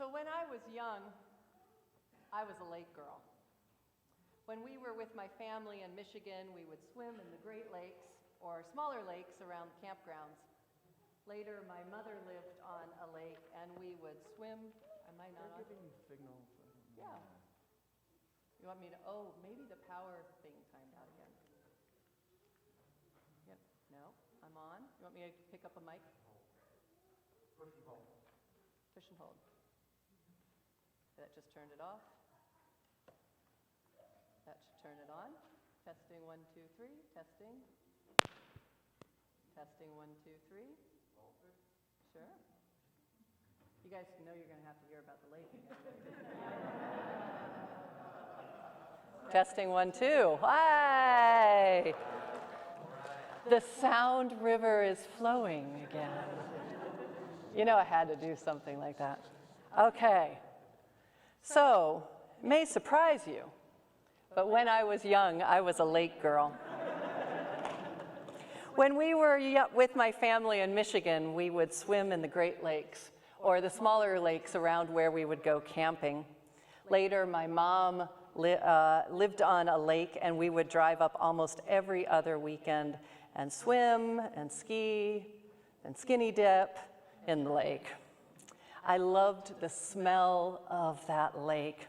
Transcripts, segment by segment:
So when I was young, I was a lake girl. When we were with my family in Michigan, we would swim in the Great Lakes or smaller lakes around campgrounds. Later, my mother lived on a lake, and we would swim. Am I not on? They're giving signals. Yeah. You want me to? Oh, maybe the power thing timed out again. Yep. No, I'm on. You want me to pick up a mic? Push and hold. Push and hold. That just turned it off. That should turn it on. Testing 1, 2, 3. Testing. Testing 1, 2, 3. Sure. You guys know you're going to have to hear about the lake again. Testing 1, 2. Hi. The Sound River is flowing again. You know I had to do something like that. Okay. So, it may surprise you, but when I was young, I was a lake girl. When we were with my family in Michigan, we would swim in the Great Lakes or the smaller lakes around where we would go camping. Later, my mom lived on a lake, and we would drive up almost every other weekend and swim and ski and skinny dip in the lake. I loved the smell of that lake.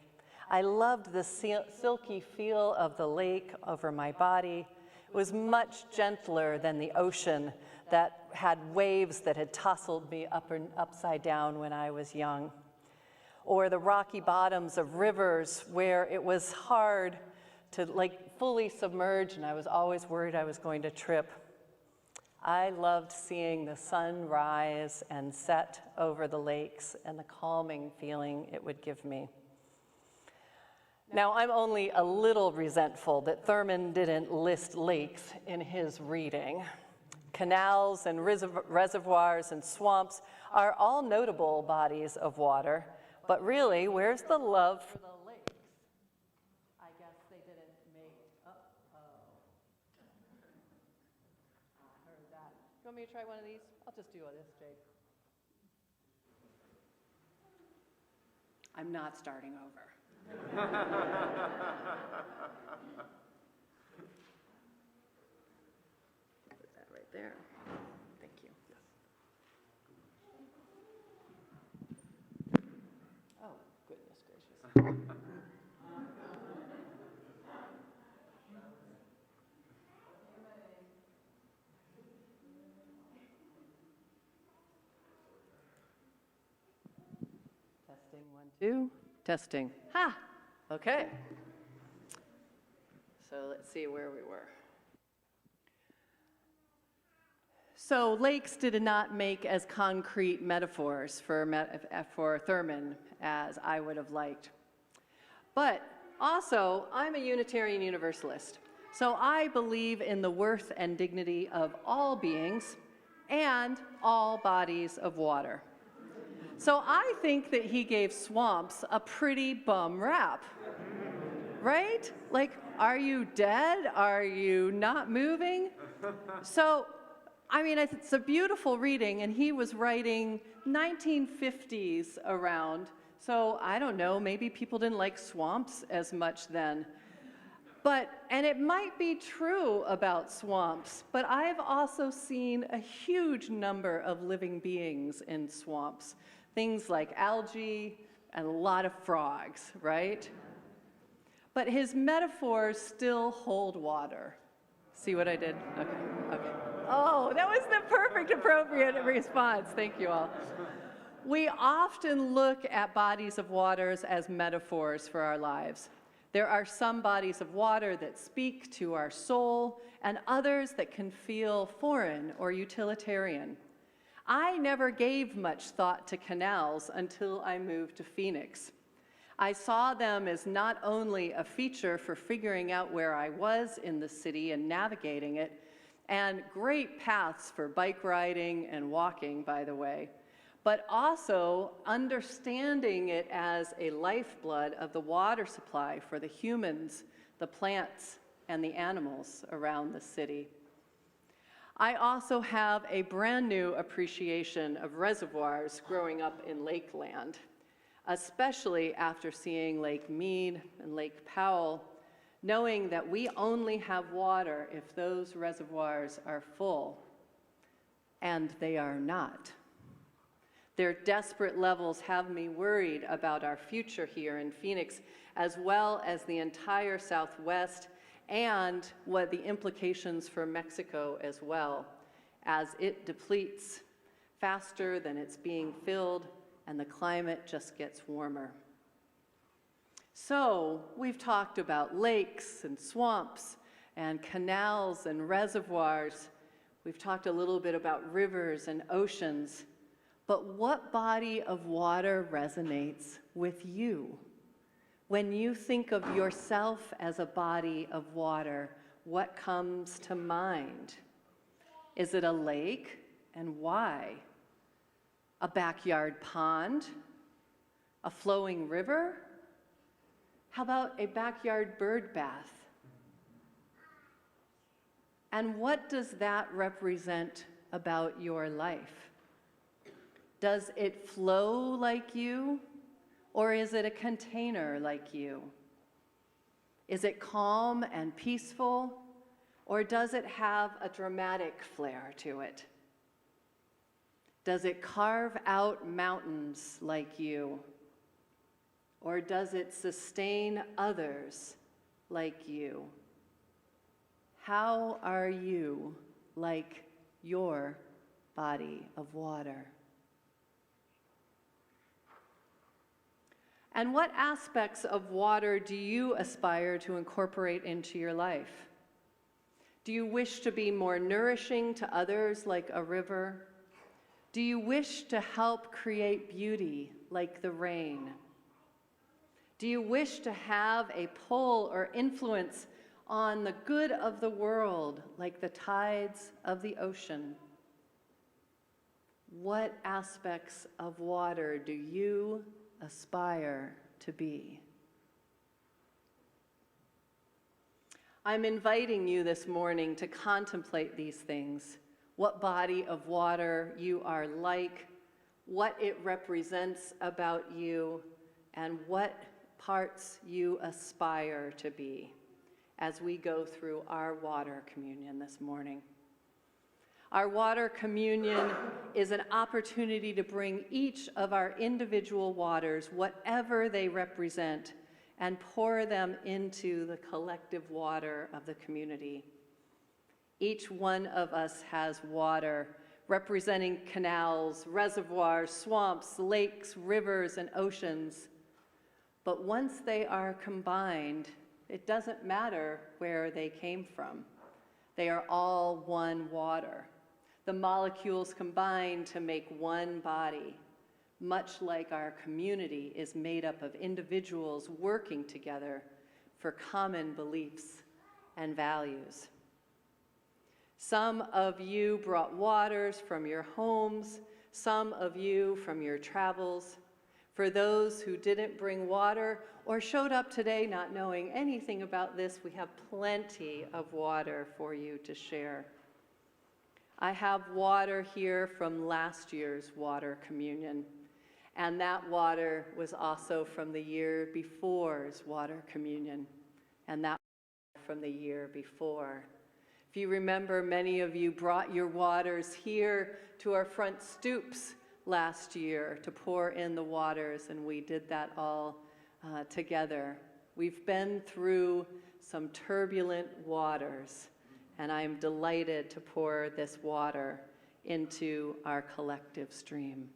I loved the silky feel of the lake over my body. It was much gentler than the ocean that had waves that had tousled me up and upside down when I was young. Or the rocky bottoms of rivers where it was hard to fully submerge, and I was always worried I was going to trip. I loved seeing the sun rise and set over the lakes and the calming feeling it would give me. Now, I'm only a little resentful that Thurman didn't list lakes in his reading. Canals and reservoirs and swamps are all notable bodies of water, but really, where's the love for the lakes? I guess they didn't make, I heard that. You want me to try one of these? I'll just do this, Jake. I'm not starting over. Put that right there. Thank you. Oh, goodness gracious. Testing 1, 2. Testing. Ha! Okay. So let's see where we were. So lakes did not make as concrete metaphors for Thurman as I would have liked. But also, I'm a Unitarian Universalist. So I believe in the worth and dignity of all beings and all bodies of water. So I think that he gave swamps a pretty bum rap, right? Like, are you dead? Are you not moving? So, I mean, it's a beautiful reading, and he was writing 1950s around. So I don't know, maybe people didn't like swamps as much then. And it might be true about swamps, but I've also seen a huge number of living beings in swamps. Things like algae and a lot of frogs, right? But his metaphors still hold water. See what I did? Okay. Oh, that was the perfect, appropriate response. Thank you all. We often look at bodies of waters as metaphors for our lives. There are some bodies of water that speak to our soul, and others that can feel foreign or utilitarian. I never gave much thought to canals until I moved to Phoenix. I saw them as not only a feature for figuring out where I was in the city and navigating it, and great paths for bike riding and walking, by the way, but also understanding it as a lifeblood of the water supply for the humans, the plants, and the animals around the city. I also have a brand new appreciation of reservoirs growing up in Lakeland. especially after seeing Lake Mead and Lake Powell, knowing that we only have water if those reservoirs are full, and they are not. Their desperate levels have me worried about our future here in Phoenix, as well as the entire Southwest, and what the implications for Mexico as well, as it depletes faster than it's being filled and the climate just gets warmer. So we've talked about lakes and swamps and canals and reservoirs. We've talked a little bit about rivers and oceans. But what body of water resonates with you? When you think of yourself as a body of water, what comes to mind? Is it a lake, and why? A backyard pond? A flowing river? How about a backyard bird bath? And what does that represent about your life? Does it flow like you, or is it a container like you? Is it calm and peaceful, or does it have a dramatic flair to it? Does it carve out mountains like you, or does it sustain others like you? How are you like your body of water? And what aspects of water do you aspire to incorporate into your life? Do you wish to be more nourishing to others like a river? Do you wish to help create beauty like the rain? Do you wish to have a pull or influence on the good of the world like the tides of the ocean? What aspects of water do you aspire to be? I'm inviting you this morning to contemplate these things. What body of water you are like, what it represents about you, and what parts you aspire to be as we go through our water communion this morning. Our water communion is an opportunity to bring each of our individual waters, whatever they represent, and pour them into the collective water of the community. Each one of us has water representing canals, reservoirs, swamps, lakes, rivers, and oceans. But once they are combined, it doesn't matter where they came from. They are all one water. The molecules combine to make one body, much like our community is made up of individuals working together for common beliefs and values. Some of you brought waters from your homes, some of you from your travels. For those who didn't bring water or showed up today not knowing anything about this, we have plenty of water for you to share. I have water here from last year's water communion, and that water was also from the year before's water communion, and that from the year before. If you remember, many of you brought your waters here to our front stoops last year to pour in the waters, and we did that all together. We've been through some turbulent waters, and I am delighted to pour this water into our collective stream.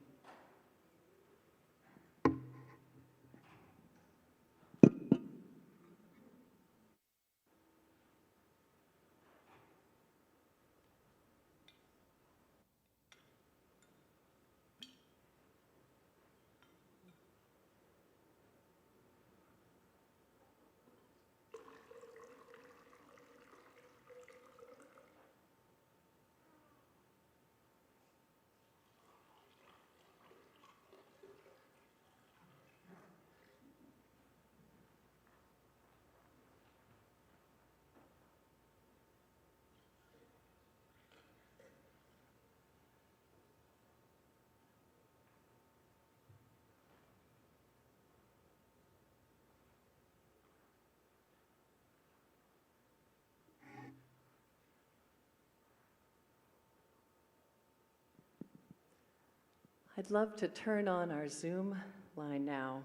I'd love to turn on our Zoom line now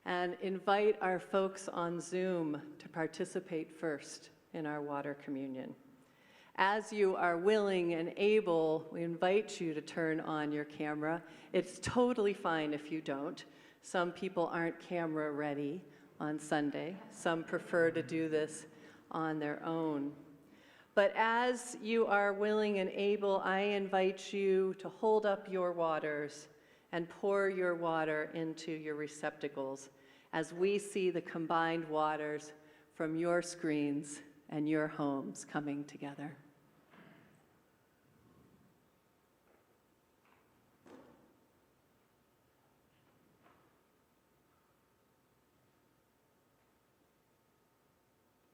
and invite our folks on Zoom to participate first in our water communion. As you are willing and able, we invite you to turn on your camera. It's totally fine if you don't. Some people aren't camera ready on Sunday. Some prefer to do this on their own. But as you are willing and able, I invite you to hold up your waters and pour your water into your receptacles as we see the combined waters from your screens and your homes coming together.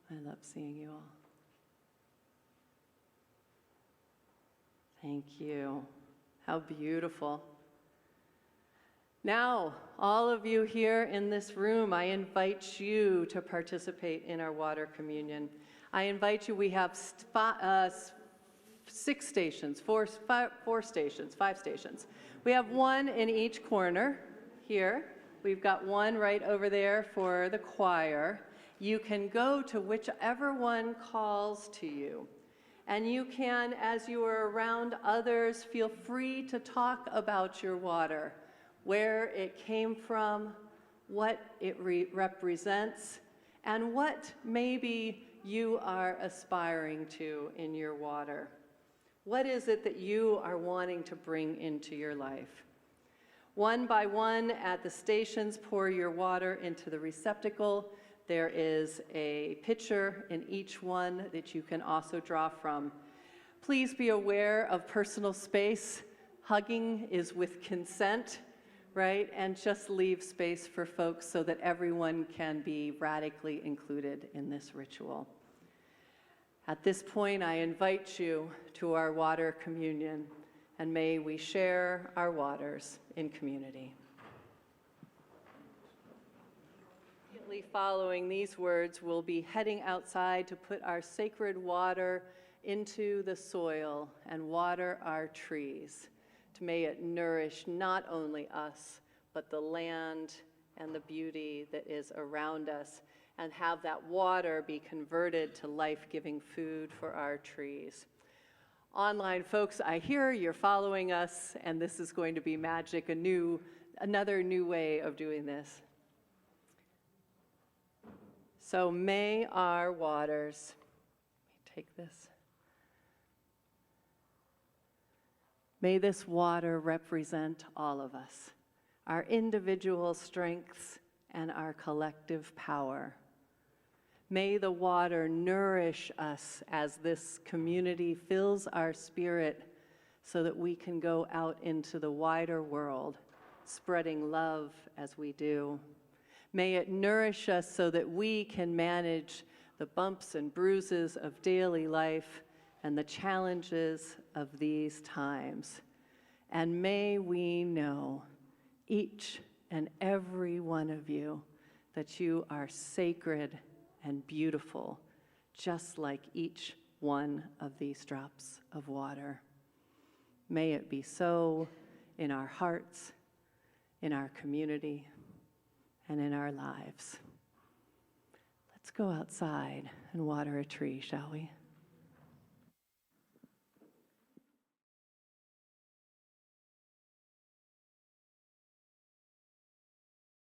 I love seeing you all. Thank you. How beautiful. Now, all of you here in this room, I invite you to participate in our water communion. I invite you, we have five stations. We have one in each corner here. We've got one right over there for the choir. You can go to whichever one calls to you. And you can, as you are around others, feel free to talk about your water, where it came from, what it represents, and what maybe you are aspiring to in your water. What is it that you are wanting to bring into your life? One by one at the stations, pour your water into the receptacle. There is a pitcher in each one that you can also draw from. Please be aware of personal space. Hugging is with consent, right? And just leave space for folks so that everyone can be radically included in this ritual. At this point, I invite you to our water communion, and may we share our waters in community. Following these words, we'll be heading outside to put our sacred water into the soil and water our trees. May it nourish not only us, but the land and the beauty that is around us, and have that water be converted to life-giving food for our trees. Online folks, I hear you're following us, and this is going to be magic, another new way of doing this. So may our waters, let me take this. May this water represent all of us, our individual strengths and our collective power. May the water nourish us as this community fills our spirit so that we can go out into the wider world, spreading love as we do. May it nourish us so that we can manage the bumps and bruises of daily life and the challenges of these times. And may we know, each and every one of you, that you are sacred and beautiful, just like each one of these drops of water. May it be so in our hearts, in our community, and in our lives. Let's go outside and water a tree, shall we?